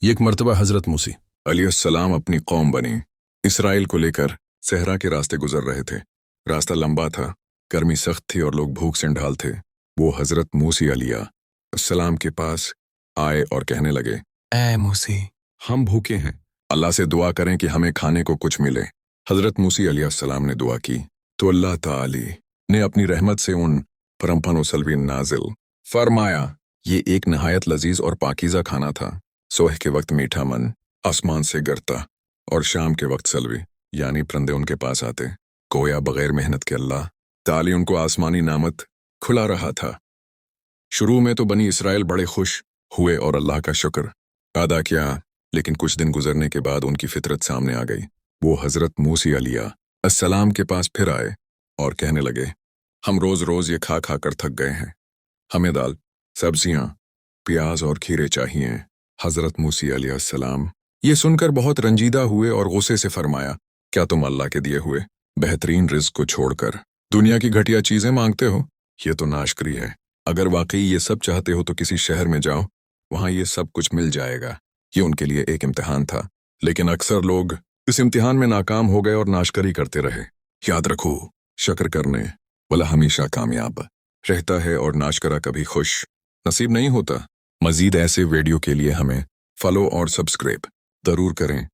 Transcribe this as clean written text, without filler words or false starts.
एक मर्तबा हजरत मूसी अलैहिस्सलाम अपनी कौम बनी इसराइल को लेकर सहरा के रास्ते गुजर रहे थे। रास्ता लंबा था, गर्मी सख्त थी और लोग भूख से ढाल थे। वो हजरत मूसी अलैहिस्सलाम के पास आए और कहने लगे, ए मूसी, हम भूखे हैं, अल्लाह से दुआ करें कि हमें खाने को कुछ मिले। हजरत मूसी अलैहिस्सलाम ने दुआ की तो अल्लाह ताली ने अपनी रहमत से उन पर अम्पन सलवी नाजिल फरमाया। ये एक नहायत लजीज और पाकीज़ा खाना था। सोह के वक्त मीठा मन आसमान से गिरता और शाम के वक्त सलवी यानी परिंदे उनके पास आते। गोया बगैर मेहनत के अल्लाह ताली उनको आसमानी नामत खुला रहा था। शुरू में तो बनी इसराइल बड़े खुश हुए और अल्लाह का शुक्र अदा किया, लेकिन कुछ दिन गुजरने के बाद उनकी फितरत सामने आ गई। वो हजरत मूसी अलैहिस्सलाम के पास फिर आए और कहने लगे, हम रोज रोज ये खा खा कर थक गए हैं, हमें दाल, सब्जियां, प्याज और खीरे चाहिए। हजरत मूसी अलैहिस्सलाम ये सुनकर बहुत रंजीदा हुए और गुस्से से फरमाया, क्या तुम अल्लाह के दिए हुए बेहतरीन रिज़्क को छोड़कर दुनिया की घटिया चीजें मांगते हो? ये तो नाशकरी है। अगर वाकई ये सब चाहते हो तो किसी शहर में जाओ, वहां ये सब कुछ मिल जाएगा। ये उनके लिए एक इम्तिहान था, लेकिन अक्सर लोग इस इम्तिहान में नाकाम हो गए और नाशकरी करते रहे। याद रखो, शक्र करने वाला हमेशा कामयाब रहता है और नाशकरा कभी खुश नसीब नहीं होता। मजीद ऐसे वीडियो के लिए हमें फॉलो और सब्सक्राइब जरूर करें।